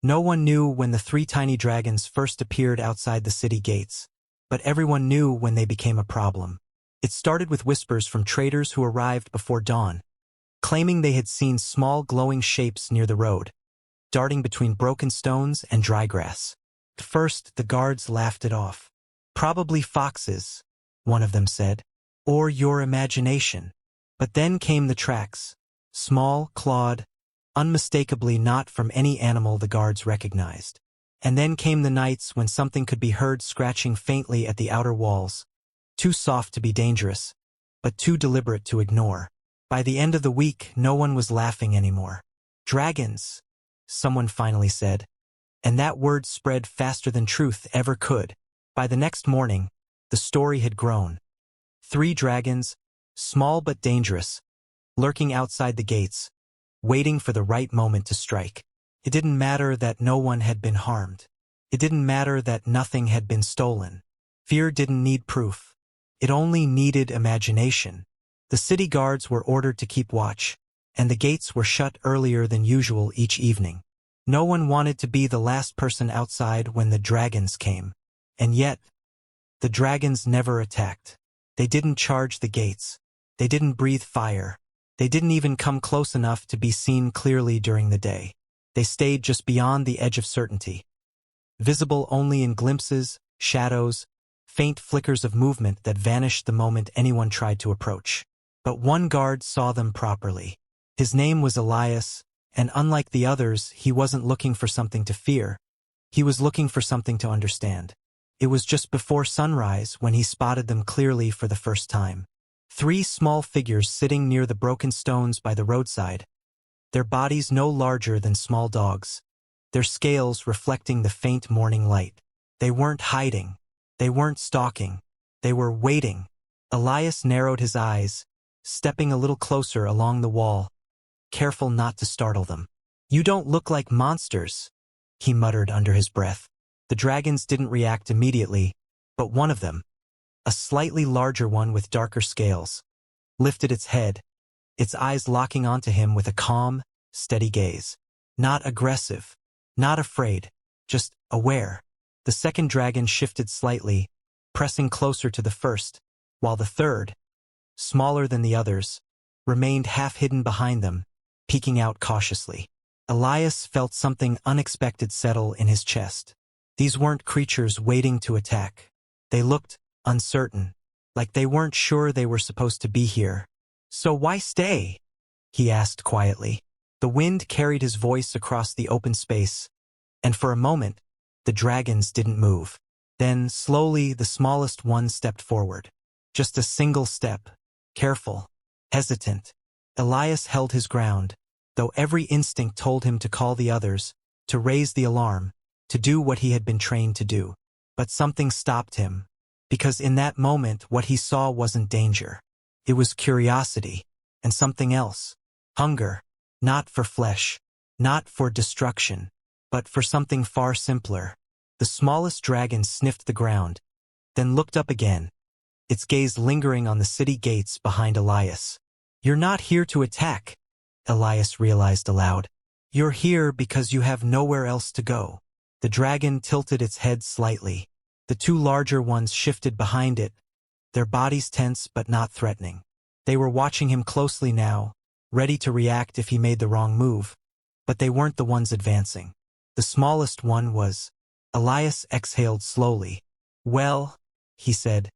No one knew when the three tiny dragons first appeared outside the city gates, but everyone knew when they became a problem. It started with whispers from traders who arrived before dawn, claiming they had seen small glowing shapes near the road, darting between broken stones and dry grass. At first, the guards laughed it off. "Probably foxes," one of them said, "or your imagination." But then came the tracks, small, clawed, unmistakably not from any animal the guards recognized. And then came the nights when something could be heard scratching faintly at the outer walls, too soft to be dangerous, but too deliberate to ignore. By the end of the week, no one was laughing anymore. "Dragons," someone finally said, and that word spread faster than truth ever could. By the next morning, the story had grown. 3 dragons, small but dangerous, lurking outside the gates, waiting for the right moment to strike. It didn't matter that no one had been harmed. It didn't matter that nothing had been stolen. Fear didn't need proof. It only needed imagination. The city guards were ordered to keep watch, and the gates were shut earlier than usual each evening. No one wanted to be the last person outside when the dragons came. And yet, the dragons never attacked. They didn't charge the gates. They didn't breathe fire. They didn't even come close enough to be seen clearly during the day. They stayed just beyond the edge of certainty, visible only in glimpses, shadows, faint flickers of movement that vanished the moment anyone tried to approach. But one guard saw them properly. His name was Elias, and unlike the others, he wasn't looking for something to fear. He was looking for something to understand. It was just before sunrise when he spotted them clearly for the first time. 3 small figures sitting near the broken stones by the roadside, their bodies no larger than small dogs, their scales reflecting the faint morning light. They weren't hiding. They weren't stalking. They were waiting. Elias narrowed his eyes, stepping a little closer along the wall, careful not to startle them. "You don't look like monsters," he muttered under his breath. The dragons didn't react immediately, but one of them, a slightly larger one with darker scales, lifted its head, its eyes locking onto him with a calm, steady gaze. Not aggressive, not afraid, just aware. The second dragon shifted slightly, pressing closer to the first, while the third, smaller than the others, remained half hidden behind them, peeking out cautiously. Elias felt something unexpected settle in his chest. These weren't creatures waiting to attack. They looked uncertain, like they weren't sure they were supposed to be here. "So why stay?" he asked quietly. The wind carried his voice across the open space, and for a moment, the dragons didn't move. Then, slowly, the smallest one stepped forward. Just a single step, careful, hesitant. Elias held his ground, though every instinct told him to call the others, to raise the alarm, to do what he had been trained to do. But something stopped him, because in that moment what he saw wasn't danger. It was curiosity, and something else. Hunger, not for flesh, not for destruction, but for something far simpler. The smallest dragon sniffed the ground, then looked up again, its gaze lingering on the city gates behind Elias. "You're not here to attack," Elias realized aloud. "You're here because you have nowhere else to go." The dragon tilted its head slightly. The 2 larger ones shifted behind it, their bodies tense but not threatening. They were watching him closely now, ready to react if he made the wrong move, but they weren't the ones advancing. The smallest one was. Elias exhaled slowly. "Well," he said,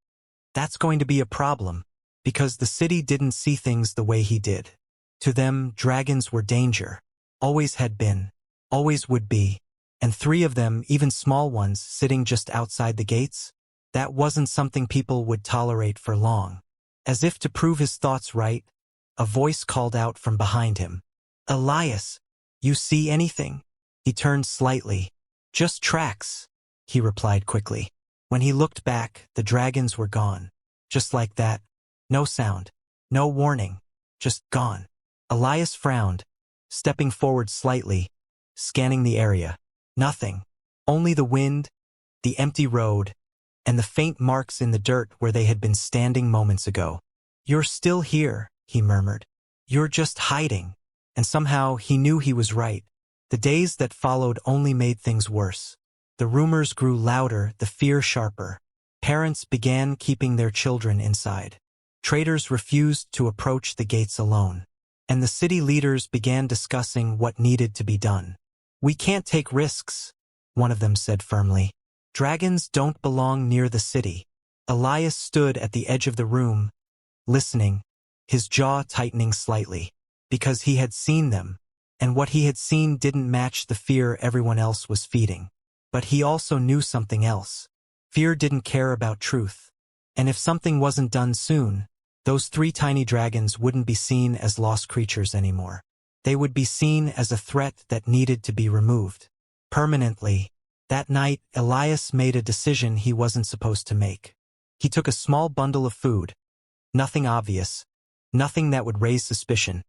"that's going to be a problem, because the city didn't see things the way he did. To them, dragons were danger, always had been, always would be. And 3 of them, even small ones, sitting just outside the gates? That wasn't something people would tolerate for long." As if to prove his thoughts right, a voice called out from behind him. "Elias, you see anything?" He turned slightly. "Just tracks," he replied quickly. When he looked back, the dragons were gone. Just like that. No sound, no warning, just gone. Elias frowned, stepping forward slightly, scanning the area. Nothing. Only the wind, the empty road, and the faint marks in the dirt where they had been standing moments ago. "You're still here," he murmured. "You're just hiding." And somehow he knew he was right. The days that followed only made things worse. The rumors grew louder, the fear sharper. Parents began keeping their children inside. Traders refused to approach the gates alone. And the city leaders began discussing what needed to be done. "We can't take risks," one of them said firmly. "Dragons don't belong near the city." Elias stood at the edge of the room, listening, his jaw tightening slightly, because he had seen them, and what he had seen didn't match the fear everyone else was feeding. But he also knew something else. Fear didn't care about truth. And if something wasn't done soon, those 3 tiny dragons wouldn't be seen as lost creatures anymore. They would be seen as a threat that needed to be removed. Permanently. That night, Elias made a decision he wasn't supposed to make. He took a small bundle of food, nothing obvious, nothing that would raise suspicion,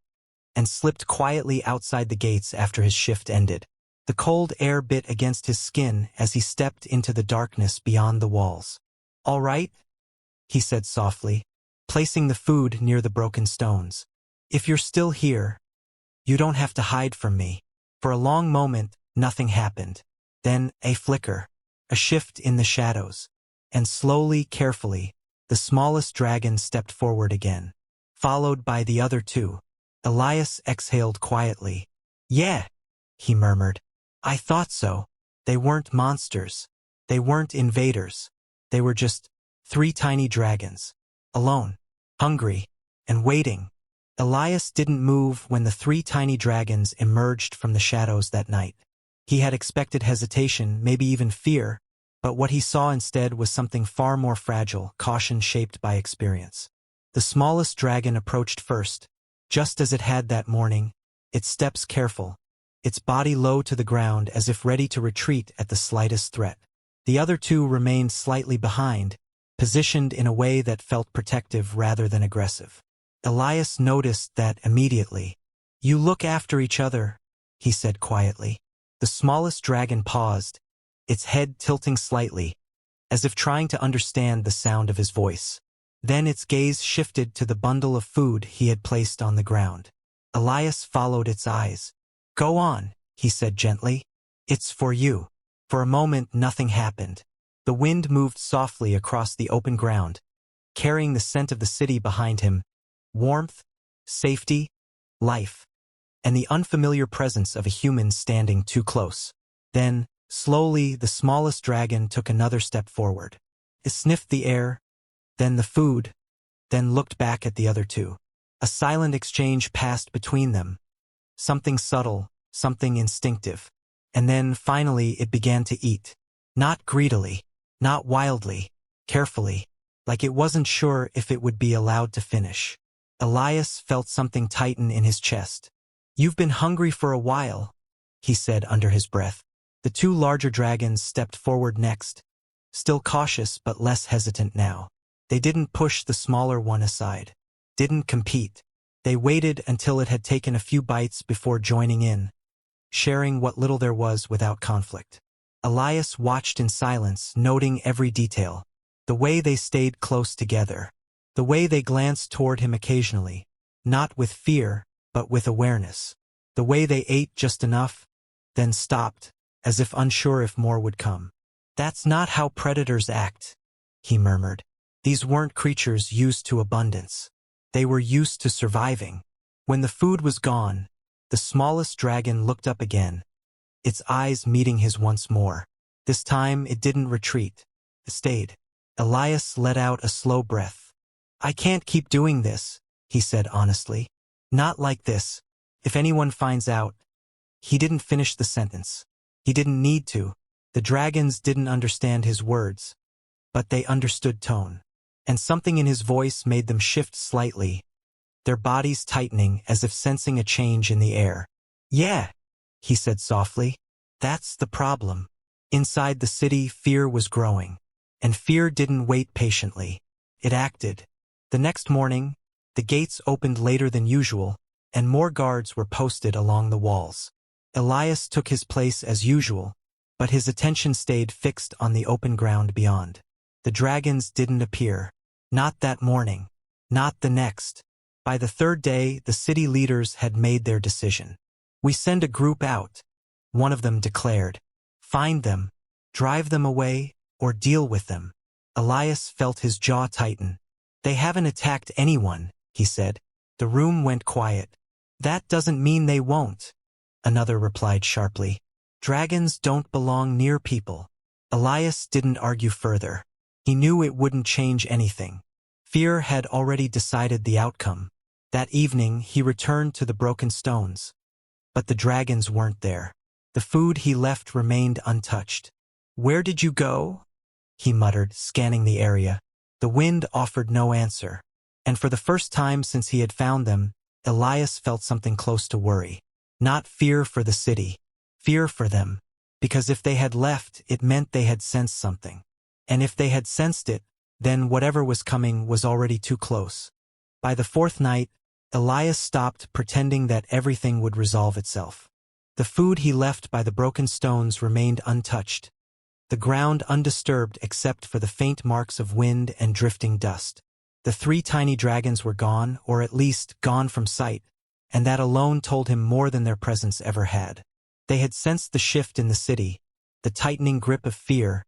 and slipped quietly outside the gates after his shift ended. The cold air bit against his skin as he stepped into the darkness beyond the walls. "All right?" he said softly, placing the food near the broken stones. "If you're still here, you don't have to hide from me." For a long moment, nothing happened. Then, a flicker, a shift in the shadows, and slowly, carefully, the smallest dragon stepped forward again, followed by the other 2. Elias exhaled quietly. "Yeah," he murmured. "I thought so." They weren't monsters. They weren't invaders. They were just 3 tiny dragons, alone, hungry, and waiting. Elias didn't move when the 3 tiny dragons emerged from the shadows that night. He had expected hesitation, maybe even fear, but what he saw instead was something far more fragile, caution shaped by experience. The smallest dragon approached first, just as it had that morning, its steps careful, its body low to the ground as if ready to retreat at the slightest threat. The other 2 remained slightly behind, positioned in a way that felt protective rather than aggressive. Elias noticed that immediately. "You look after each other," he said quietly. The smallest dragon paused, its head tilting slightly, as if trying to understand the sound of his voice. Then its gaze shifted to the bundle of food he had placed on the ground. Elias followed its eyes. "Go on," he said gently. "It's for you." For a moment, nothing happened. The wind moved softly across the open ground, carrying the scent of the city behind him, warmth, safety, life, and the unfamiliar presence of a human standing too close. Then, slowly, the smallest dragon took another step forward. It sniffed the air, then the food, then looked back at the other 2. A silent exchange passed between them. Something subtle, something instinctive. And then, finally, it began to eat. Not greedily, not wildly, carefully, like it wasn't sure if it would be allowed to finish. Elias felt something tighten in his chest. "You've been hungry for a while," he said under his breath. The 2 larger dragons stepped forward next, still cautious but less hesitant now. They didn't push the smaller one aside, didn't compete. They waited until it had taken a few bites before joining in, sharing what little there was without conflict. Elias watched in silence, noting every detail. The way they stayed close together. The way they glanced toward him occasionally, not with fear, but with awareness. The way they ate just enough, then stopped, as if unsure if more would come. "That's not how predators act," he murmured. These weren't creatures used to abundance. They were used to surviving. When the food was gone, the smallest dragon looked up again, its eyes meeting his once more. This time it didn't retreat. It stayed. Elias let out a slow breath. "I can't keep doing this," he said honestly. "Not like this. If anyone finds out." He didn't finish the sentence. He didn't need to. The dragons didn't understand his words, but they understood tone. And something in his voice made them shift slightly, their bodies tightening as if sensing a change in the air. "Yeah," he said softly. "That's the problem." Inside the city, fear was growing. And fear didn't wait patiently. It acted. The next morning, the gates opened later than usual, and more guards were posted along the walls. Elias took his place as usual, but his attention stayed fixed on the open ground beyond. The dragons didn't appear. Not that morning. Not the next. By the 3rd day, the city leaders had made their decision. "We send a group out," one of them declared. Find them, drive them away, or deal with them. Elias felt his jaw tighten. They haven't attacked anyone, he said. The room went quiet. That doesn't mean they won't, another replied sharply. Dragons don't belong near people. Elias didn't argue further. He knew it wouldn't change anything. Fear had already decided the outcome. That evening, he returned to the broken stones. But the dragons weren't there. The food he left remained untouched. Where did you go? He muttered, scanning the area. The wind offered no answer. And for the first time since he had found them, Elias felt something close to worry. Not fear for the city. Fear for them. Because if they had left, it meant they had sensed something. And if they had sensed it, then whatever was coming was already too close. By the fourth night, Elias stopped pretending that everything would resolve itself. The food he left by the broken stones remained untouched. The ground undisturbed except for the faint marks of wind and drifting dust. The 3 tiny dragons were gone, or at least gone from sight, and that alone told him more than their presence ever had. They had sensed the shift in the city, the tightening grip of fear,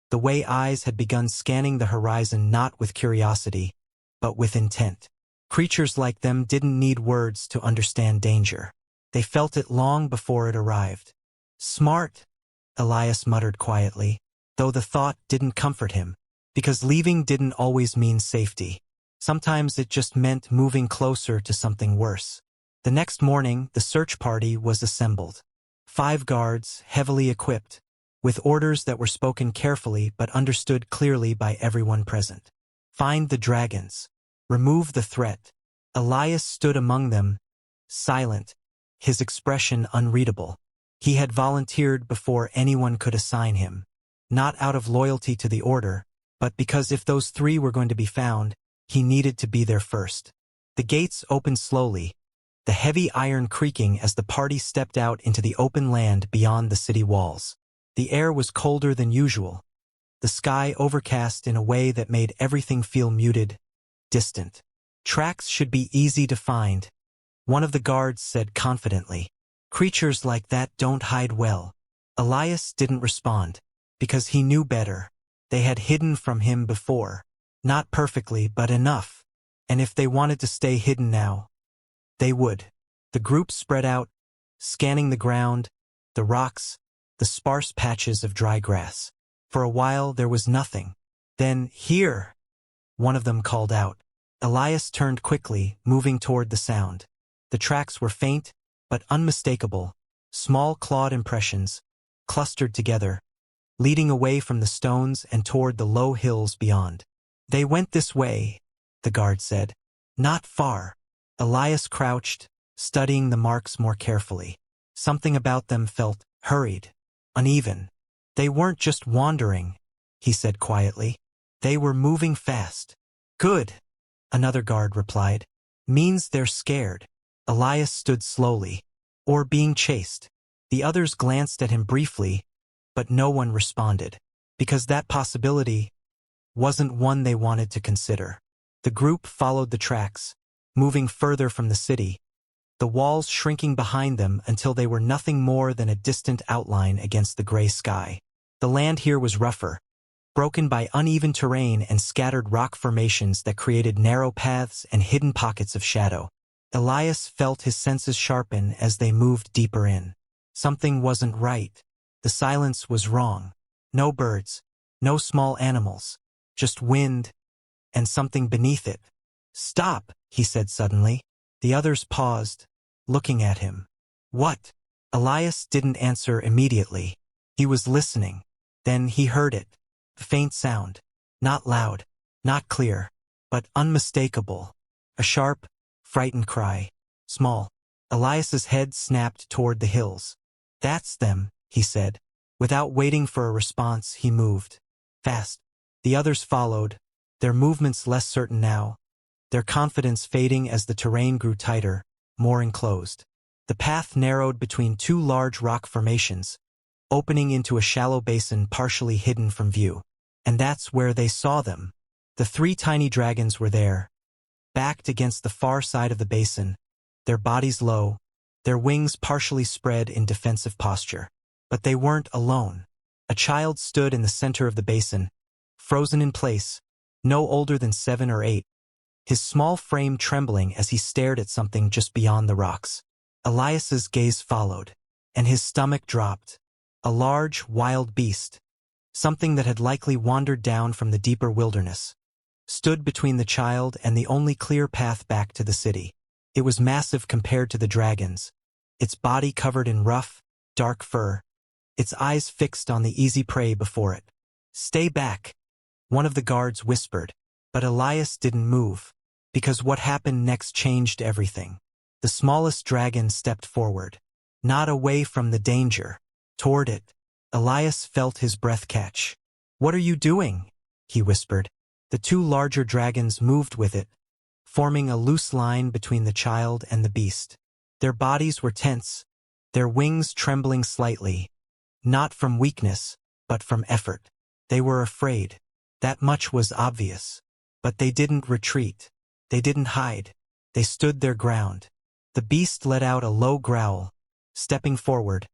the way eyes had begun scanning the horizon not with curiosity, but with intent. Creatures like them didn't need words to understand danger. They felt it long before it arrived. Smart, Elias muttered quietly, though the thought didn't comfort him, because leaving didn't always mean safety. Sometimes it just meant moving closer to something worse. The next morning, the search party was assembled. 5 guards, heavily equipped, with orders that were spoken carefully but understood clearly by everyone present. Find the dragons. Remove the threat. Elias stood among them, silent, his expression unreadable. He had volunteered before anyone could assign him, not out of loyalty to the order, but because if those 3 were going to be found, he needed to be there first. The gates opened slowly, the heavy iron creaking as the party stepped out into the open land beyond the city walls. The air was colder than usual, the sky overcast in a way that made everything feel muted, distant. Tracks should be easy to find, one of the guards said confidently. Creatures like that don't hide well. Elias didn't respond, because he knew better. They had hidden from him before. Not perfectly, but enough. And if they wanted to stay hidden now, they would. The group spread out, scanning the ground, the rocks, the sparse patches of dry grass. For a while there was nothing. Then, here, one of them called out. Elias turned quickly, moving toward the sound. The tracks were faint, but unmistakable, small clawed impressions, clustered together, leading away from the stones and toward the low hills beyond. They went this way, the guard said. Not far. Elias crouched, studying the marks more carefully. Something about them felt hurried, uneven. They weren't just wandering, he said quietly. They were moving fast. Good, another guard replied. Means they're scared. Elias stood slowly. Or being chased. The others glanced at him briefly, but no one responded, because that possibility wasn't one they wanted to consider. The group followed the tracks, moving further from the city, the walls shrinking behind them until they were nothing more than a distant outline against the gray sky. The land here was rougher, broken by uneven terrain and scattered rock formations that created narrow paths and hidden pockets of shadow. Elias felt his senses sharpen as they moved deeper in. Something wasn't right. The silence was wrong. No birds, no small animals, just wind and something beneath it. Stop, he said suddenly. The others paused, looking at him. What? Elias didn't answer immediately. He was listening. Then he heard it. A faint sound. Not loud, not clear, but unmistakable. A sharp, frightened cry. Small. Elias's head snapped toward the hills. That's them, he said. Without waiting for a response, he moved. Fast. The others followed, their movements less certain now, their confidence fading as the terrain grew tighter, more enclosed. The path narrowed between 2 large rock formations, opening into a shallow basin partially hidden from view. And that's where they saw them. The 3 tiny dragons were there, backed against the far side of the basin, their bodies low, their wings partially spread in defensive posture. But they weren't alone. A child stood in the center of the basin, frozen in place, no older than 7 or 8, his small frame trembling as he stared at something just beyond the rocks. Elias's gaze followed, and his stomach dropped. A large, wild beast, something that had likely wandered down from the deeper wilderness, stood between the child and the only clear path back to the city. It was massive compared to the dragons, its body covered in rough, dark fur, its eyes fixed on the easy prey before it. "Stay back," one of the guards whispered, but Elias didn't move, because what happened next changed everything. The smallest dragon stepped forward, not away from the danger, toward it. Elias felt his breath catch. "What are you doing?" he whispered. The 2 larger dragons moved with it, forming a loose line between the child and the beast. Their bodies were tense, their wings trembling slightly, not from weakness, but from effort. They were afraid. That much was obvious. But they didn't retreat. They didn't hide. They stood their ground. The beast let out a low growl, stepping forward,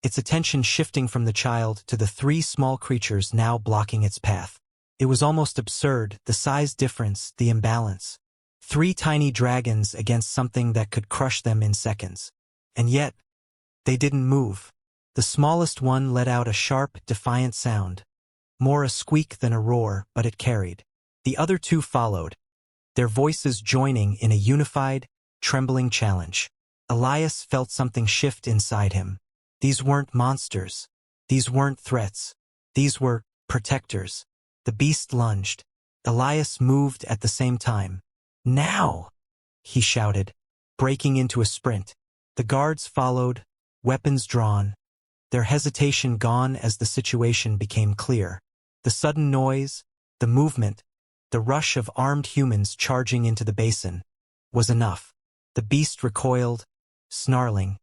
its attention shifting from the child to the 3 small creatures now blocking its path. It was almost absurd, the size difference, the imbalance. 3 tiny dragons against something that could crush them in seconds. And yet, they didn't move. The smallest one let out a sharp, defiant sound. More a squeak than a roar, but it carried. The other 2 followed, their voices joining in a unified, trembling challenge. Elias felt something shift inside him. These weren't monsters. These weren't threats. These were protectors. The beast lunged. Elias moved at the same time. "Now!" he shouted, breaking into a sprint. The guards followed, weapons drawn, their hesitation gone as the situation became clear. The sudden noise, the movement, the rush of armed humans charging into the basin, was enough. The beast recoiled, snarling,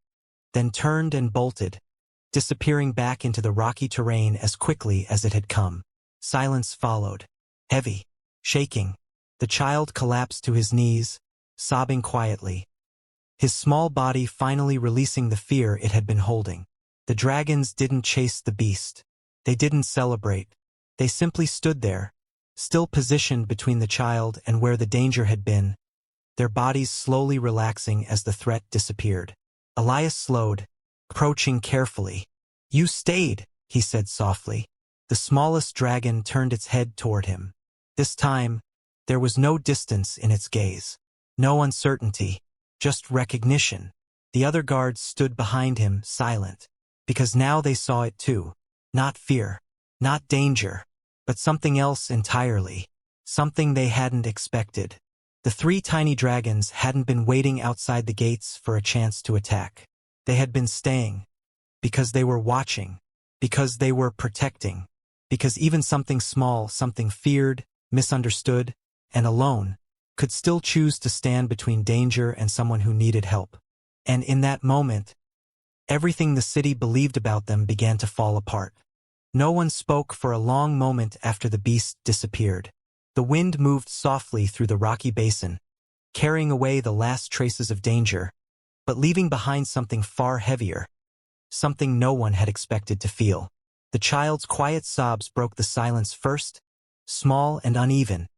then turned and bolted, disappearing back into the rocky terrain as quickly as it had come. Silence followed, heavy, shaking. The child collapsed to his knees, sobbing quietly, his small body finally releasing the fear it had been holding. The dragons didn't chase the beast. They didn't celebrate. They simply stood there, still positioned between the child and where the danger had been, their bodies slowly relaxing as the threat disappeared. Elias slowed, approaching carefully. "You stayed," he said softly. The smallest dragon turned its head toward him. This time, there was no distance in its gaze, no uncertainty, just recognition. The other guards stood behind him, silent, because now they saw it too. Not fear, not danger, but something else entirely, something they hadn't expected. The 3 tiny dragons hadn't been waiting outside the gates for a chance to attack. They had been staying, because they were watching, because they were protecting, because even something small, something feared, misunderstood, and alone, could still choose to stand between danger and someone who needed help. And in that moment, everything the city believed about them began to fall apart. No one spoke for a long moment after the beast disappeared. The wind moved softly through the rocky basin, carrying away the last traces of danger, but leaving behind something far heavier, something no one had expected to feel. The child's quiet sobs broke the silence first, small and uneven,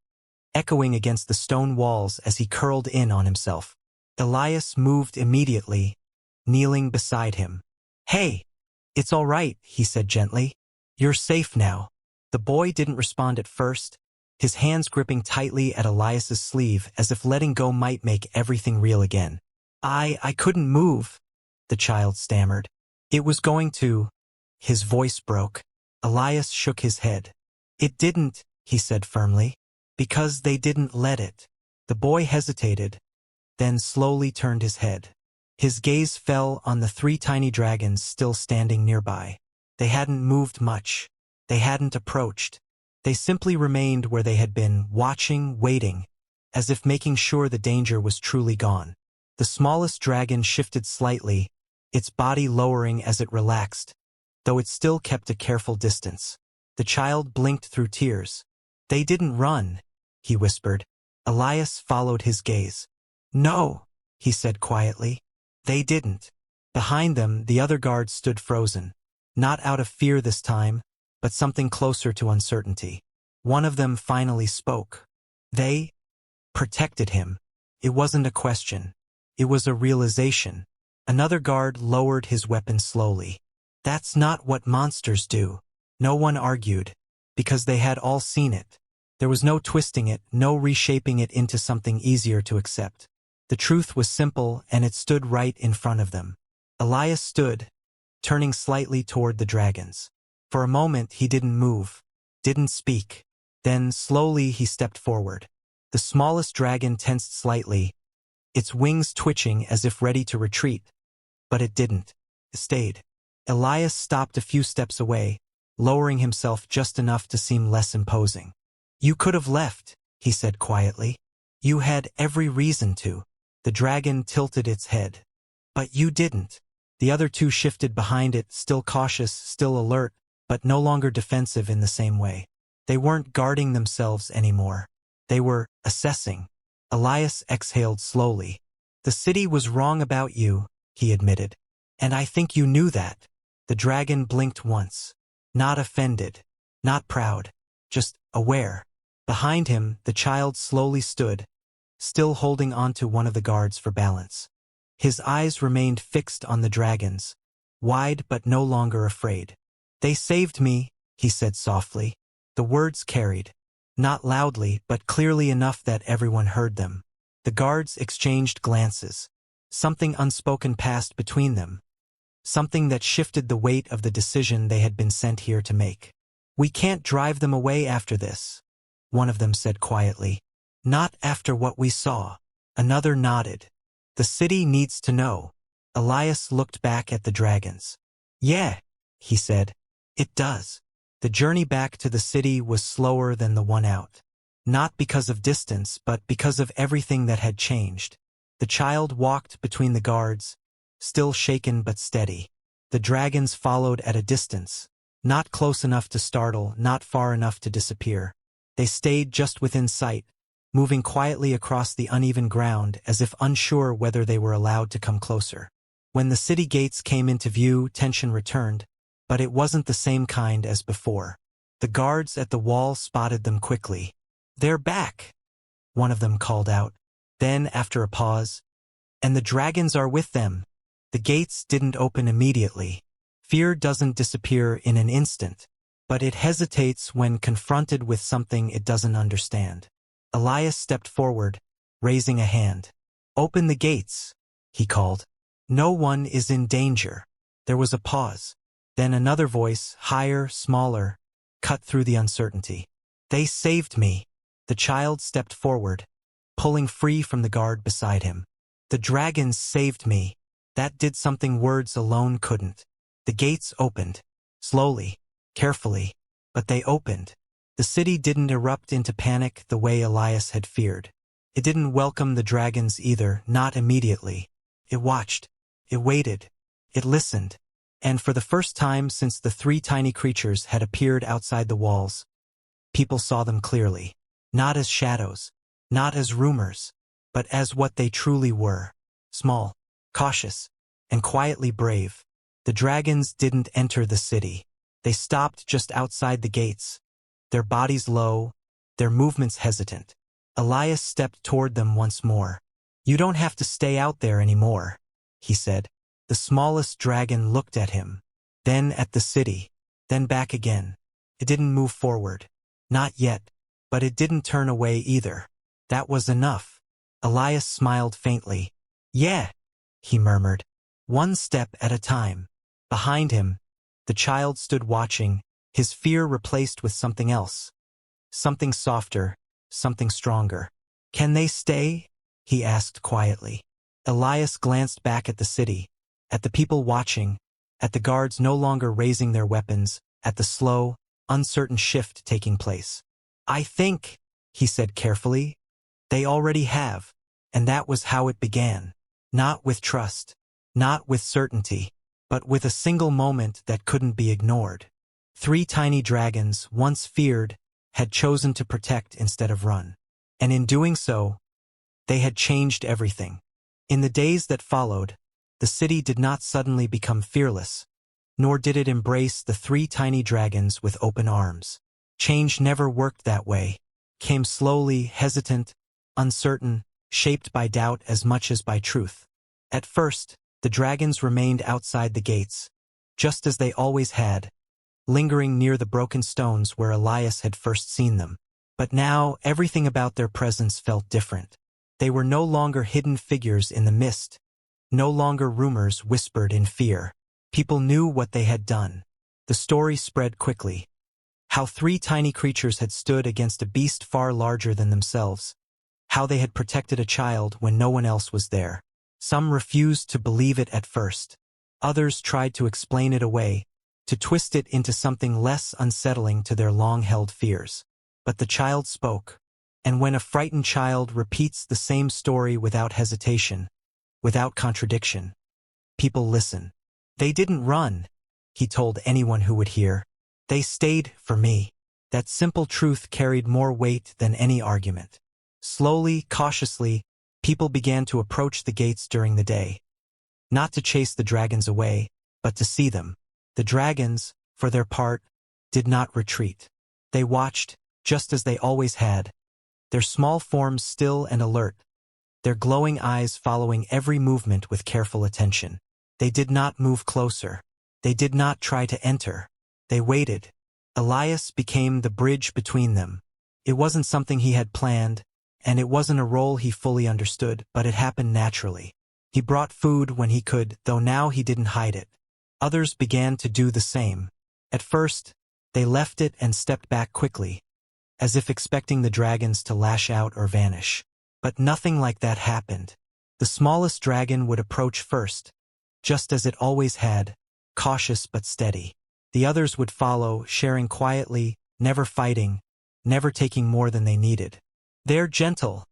echoing against the stone walls as he curled in on himself. Elias moved immediately, kneeling beside him. "Hey, it's all right," he said gently. "You're safe now." The boy didn't respond at first, his hands gripping tightly at Elias's sleeve as if letting go might make everything real again. I couldn't move," the child stammered. "It was going to." His voice broke. Elias shook his head. "It didn't," he said firmly, "because they didn't let it." The boy hesitated, then slowly turned his head. His gaze fell on the 3 tiny dragons still standing nearby. They hadn't moved much. They hadn't approached. They simply remained where they had been, watching, waiting, as if making sure the danger was truly gone. The smallest dragon shifted slightly, its body lowering as it relaxed, though it still kept a careful distance. The child blinked through tears. "They didn't run," he whispered. Elias followed his gaze. "No," he said quietly. "They didn't." Behind them, the other guards stood frozen, Not out of fear this time, but something closer to uncertainty. One of them finally spoke. They protected him. It wasn't a question. It was a realization. Another guard lowered his weapon slowly. That's not what monsters do. No one argued, because they had all seen it. There was no twisting it, no reshaping it into something easier to accept. The truth was simple, and it stood right in front of them. Elias stood, turning slightly toward the dragons. For a moment he didn't move, didn't speak. Then, slowly, he stepped forward. The smallest dragon tensed slightly, its wings twitching as if ready to retreat. But it didn't. It stayed. Elias stopped a few steps away, lowering himself just enough to seem less imposing. "You could have left," he said quietly. "You had every reason to." The dragon tilted its head. "But you didn't." The other two shifted behind it, still cautious, still alert, but no longer defensive in the same way. They weren't guarding themselves anymore. They were assessing. Elias exhaled slowly. "The city was wrong about you," he admitted. "And I think you knew that." The dragon blinked once. Not offended, not proud, just aware. Behind him, the child slowly stood, still holding onto one of the guards for balance. His eyes remained fixed on the dragons, wide but no longer afraid. "They saved me," he said softly. The words carried, not loudly but clearly enough that everyone heard them. The guards exchanged glances. Something unspoken passed between them. Something that shifted the weight of the decision they had been sent here to make. "We can't drive them away after this," one of them said quietly. "Not after what we saw." Another nodded. "The city needs to know." Elias looked back at the dragons. "Yeah," he said. "It does." The journey back to the city was slower than the one out. Not because of distance, but because of everything that had changed. The child walked between the guards, still shaken but steady. The dragons followed at a distance, not close enough to startle, not far enough to disappear. They stayed just within sight, moving quietly across the uneven ground as if unsure whether they were allowed to come closer. When the city gates came into view, tension returned, but it wasn't the same kind as before. The guards at the wall spotted them quickly. "They're back," one of them called out. Then, after a pause, "And the dragons are with them." The gates didn't open immediately. Fear doesn't disappear in an instant, but it hesitates when confronted with something it doesn't understand. Elias stepped forward, raising a hand. "Open the gates," he called. "No one is in danger." There was a pause. Then another voice, higher, smaller, cut through the uncertainty. "They saved me." The child stepped forward, pulling free from the guard beside him. "The dragons saved me." That did something words alone couldn't. The gates opened, slowly, carefully, but they opened. The city didn't erupt into panic the way Elias had feared. It didn't welcome the dragons either, not immediately. It watched, it waited, it listened. And for the first time since the three tiny creatures had appeared outside the walls, people saw them clearly. Not as shadows, not as rumors, but as what they truly were. Small, cautious, and quietly brave. The dragons didn't enter the city. They stopped just outside the gates, their bodies low, their movements hesitant. Elias stepped toward them once more. "You don't have to stay out there anymore," he said. The smallest dragon looked at him, then at the city, then back again. It didn't move forward. Not yet, but it didn't turn away either. That was enough. Elias smiled faintly. "Yeah," he murmured. "One step at a time." Behind him, the child stood watching, his fear replaced with something else. Something softer, something stronger. "Can they stay?" he asked quietly. Elias glanced back at the city, at the people watching, at the guards no longer raising their weapons, at the slow, uncertain shift taking place. "I think," he said carefully, "they already have." And that was how it began. Not with trust, not with certainty, but with a single moment that couldn't be ignored. Three tiny dragons, once feared, had chosen to protect instead of run. And in doing so, they had changed everything. In the days that followed, the city did not suddenly become fearless. nor did it embrace the three tiny dragons with open arms. Change never worked that way. Came slowly, hesitant, uncertain, shaped by doubt as much as by truth. At first, the dragons remained outside the gates, just as they always had, lingering near the broken stones where Elias had first seen them. But now, everything about their presence felt different. They were no longer hidden figures in the mist, no longer rumors whispered in fear. People knew what they had done. The story spread quickly. How three tiny creatures had stood against a beast far larger than themselves. How they had protected a child when no one else was there. Some refused to believe it at first. Others tried to explain it away, to twist it into something less unsettling to their long-held fears. But the child spoke. And when a frightened child repeats the same story without hesitation, without contradiction, people listen. They didn't run, he told anyone who would hear. They stayed for me. That simple truth carried more weight than any argument. Slowly, cautiously, people began to approach the gates during the day. Not to chase the dragons away, but to see them. The dragons, for their part, did not retreat. They watched, just as they always had, their small forms still and alert, their glowing eyes following every movement with careful attention. They did not move closer. They did not try to enter. They waited. Elias became the bridge between them. It wasn't something he had planned, and it wasn't a role he fully understood, but it happened naturally. He brought food when he could, though now he didn't hide it. Others began to do the same. At first, they left it and stepped back quickly, as if expecting the dragons to lash out or vanish. But nothing like that happened. The smallest dragon would approach first, just as it always had, cautious but steady. The others would follow, sharing quietly, never fighting, never taking more than they needed. "They're gentle,"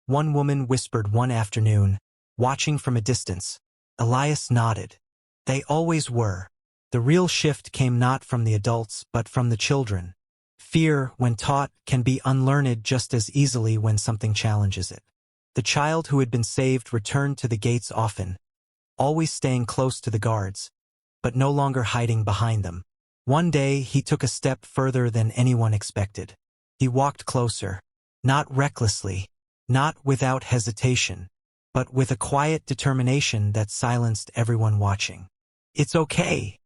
one woman whispered one afternoon, watching from a distance. Elias nodded. They always were. The real shift came not from the adults but from the children. Fear, when taught, can be unlearned just as easily when something challenges it. The child who had been saved returned to the gates often, always staying close to the guards, but no longer hiding behind them. One day he took a step further than anyone expected. He walked closer, not recklessly, not without hesitation, but with a quiet determination that silenced everyone watching. "It's okay,"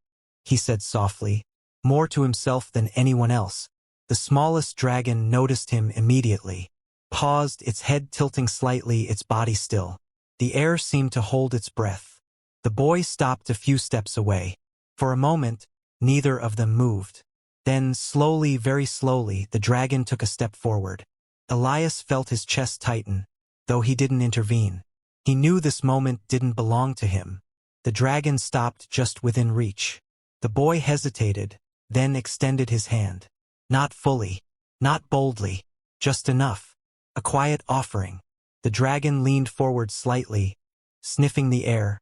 he said softly, more to himself than anyone else. The smallest dragon noticed him immediately, paused, its head tilting slightly, its body still. The air seemed to hold its breath. The boy stopped a few steps away. For a moment, neither of them moved. Then, slowly, very slowly, the dragon took a step forward. Elias felt his chest tighten, though he didn't intervene. He knew this moment didn't belong to him. The dragon stopped just within reach. The boy hesitated, then extended his hand. Not fully, not boldly, just enough. A quiet offering. The dragon leaned forward slightly, sniffing the air,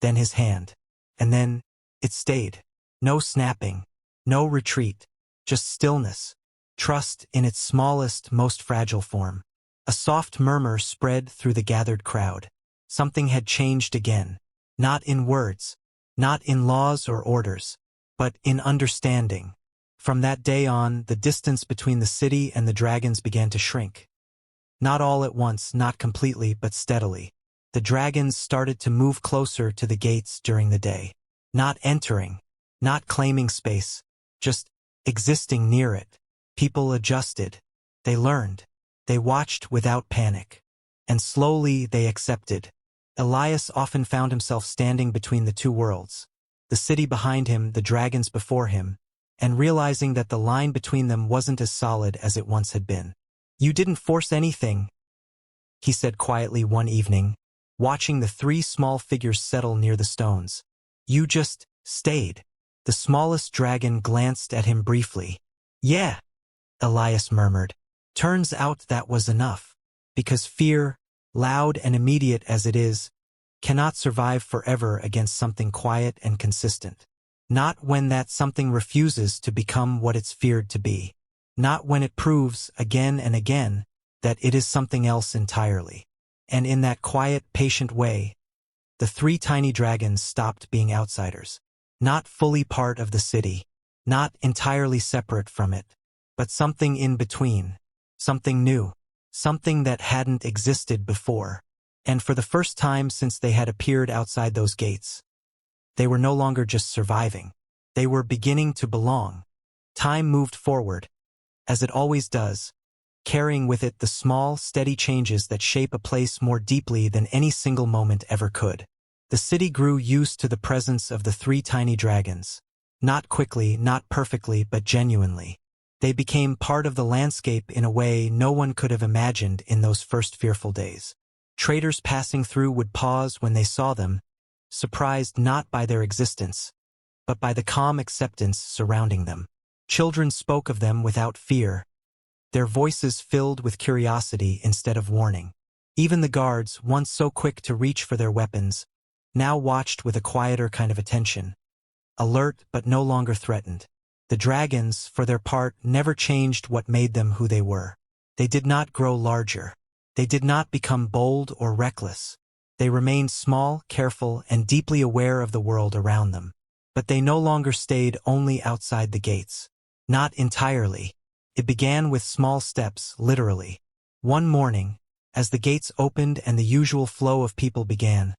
then his hand. And then, it stayed. No snapping, no retreat, just stillness. Trust in its smallest, most fragile form. A soft murmur spread through the gathered crowd. Something had changed again. Not in words, not in laws or orders, but in understanding. From that day on, the distance between the city and the dragons began to shrink. Not all at once, not completely, but steadily. The dragons started to move closer to the gates during the day. Not entering, not claiming space, just existing near it. People adjusted. They learned. They watched without panic. And slowly they accepted. Elias often found himself standing between the two worlds. The city behind him, the dragons before him, and realizing that the line between them wasn't as solid as it once had been. "You didn't force anything," he said quietly one evening, watching the three small figures settle near the stones. "You just stayed." The smallest dragon glanced at him briefly. "Yeah," Elias murmured. Turns out that was enough. Because fear, loud and immediate as it is, cannot survive forever against something quiet and consistent. Not when that something refuses to become what it's feared to be. Not when it proves, again and again, that it is something else entirely. And in that quiet, patient way, the three tiny dragons stopped being outsiders. Not fully part of the city, not entirely separate from it, but something in between, something new, something that hadn't existed before. And for the first time since they had appeared outside those gates, they were no longer just surviving. They were beginning to belong. Time moved forward, as it always does, carrying with it the small, steady changes that shape a place more deeply than any single moment ever could. The city grew used to the presence of the three tiny dragons. Not quickly, not perfectly, but genuinely. They became part of the landscape in a way no one could have imagined in those first fearful days. Traders passing through would pause when they saw them, surprised not by their existence, but by the calm acceptance surrounding them. Children spoke of them without fear, their voices filled with curiosity instead of warning. Even the guards, once so quick to reach for their weapons, now watched with a quieter kind of attention, alert but no longer threatened. The dragons, for their part, never changed what made them who they were. They did not grow larger. They did not become bold or reckless. They remained small, careful, and deeply aware of the world around them. But they no longer stayed only outside the gates. Not entirely. It began with small steps, literally. One morning, as the gates opened and the usual flow of people began,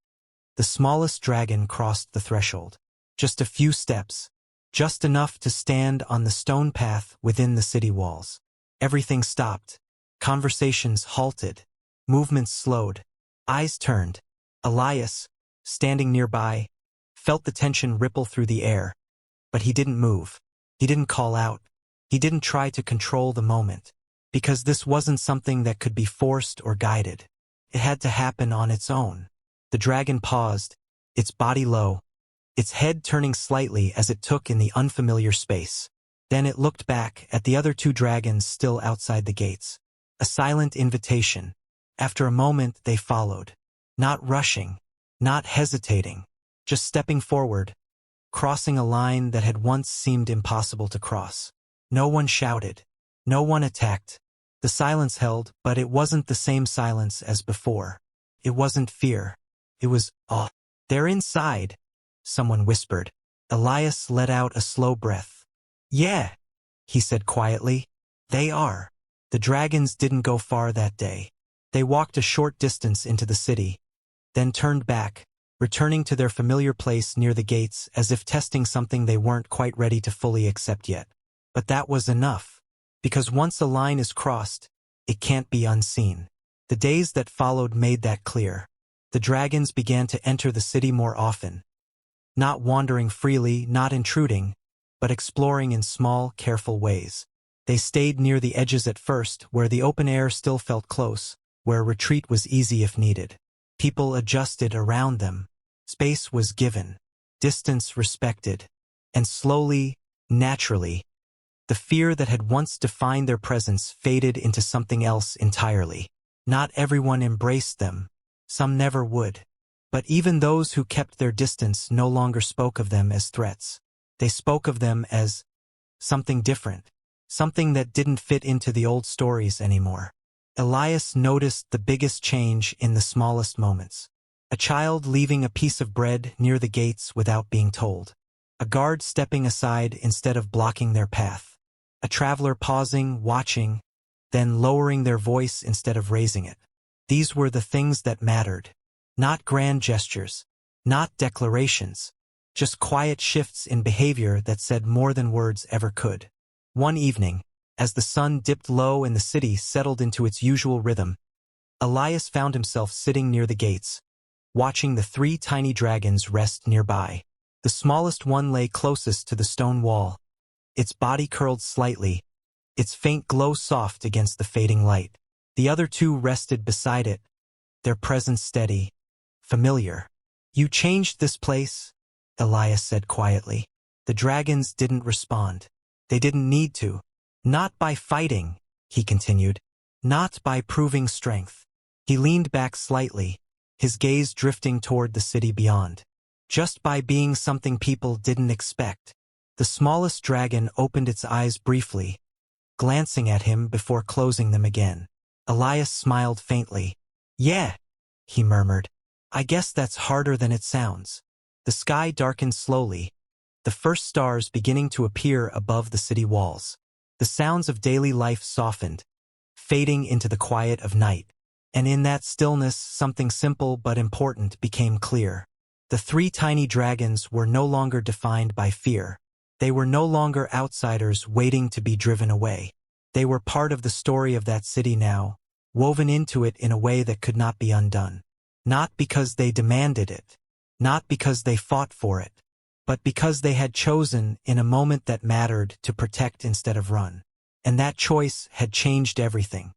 the smallest dragon crossed the threshold. Just a few steps, just enough to stand on the stone path within the city walls. Everything stopped. Conversations halted. Movements slowed. Eyes turned. Elias, standing nearby, felt the tension ripple through the air. But he didn't move. He didn't call out. He didn't try to control the moment. Because this wasn't something that could be forced or guided. It had to happen on its own. The dragon paused, its body low, its head turning slightly as it took in the unfamiliar space. Then it looked back at the other two dragons still outside the gates. A silent invitation. After a moment they followed. Not rushing, not hesitating, just stepping forward, crossing a line that had once seemed impossible to cross. No one shouted. No one attacked. The silence held, but it wasn't the same silence as before. It wasn't fear. It was awe. "They're inside," someone whispered. Elias let out a slow breath. "Yeah," he said quietly. "They are." The dragons didn't go far that day. They walked a short distance into the city, then turned back, returning to their familiar place near the gates as if testing something they weren't quite ready to fully accept yet. But that was enough, because once a line is crossed, it can't be unseen. The days that followed made that clear. The dragons began to enter the city more often, not wandering freely, not intruding, but exploring in small, careful ways. They stayed near the edges at first, where the open air still felt close, where retreat was easy if needed. People adjusted around them. Space was given, distance respected, and slowly, naturally, the fear that had once defined their presence faded into something else entirely. Not everyone embraced them. Some never would. But even those who kept their distance no longer spoke of them as threats. They spoke of them as something different, something that didn't fit into the old stories anymore. Elias noticed the biggest change in the smallest moments. A child leaving a piece of bread near the gates without being told. A guard stepping aside instead of blocking their path. A traveler pausing, watching, then lowering their voice instead of raising it. These were the things that mattered. Not grand gestures, not declarations, just quiet shifts in behavior that said more than words ever could. One evening, as the sun dipped low and the city settled into its usual rhythm, Elias found himself sitting near the gates, watching the three tiny dragons rest nearby. The smallest one lay closest to the stone wall, its body curled slightly, its faint glow soft against the fading light. The other two rested beside it, their presence steady, familiar. "You changed this place," Elias said quietly. The dragons didn't respond. They didn't need to. "Not by fighting," he continued. "Not by proving strength." He leaned back slightly, his gaze drifting toward the city beyond. "Just by being something people didn't expect." The smallest dragon opened its eyes briefly, glancing at him before closing them again. Elias smiled faintly. "Yeah," he murmured. "I guess that's harder than it sounds." The sky darkened slowly, the first stars beginning to appear above the city walls. The sounds of daily life softened, fading into the quiet of night. And in that stillness, something simple but important became clear. The three tiny dragons were no longer defined by fear. They were no longer outsiders waiting to be driven away. They were part of the story of that city now, woven into it in a way that could not be undone. Not because they demanded it, not because they fought for it, but because they had chosen in a moment that mattered to protect instead of run. And that choice had changed everything.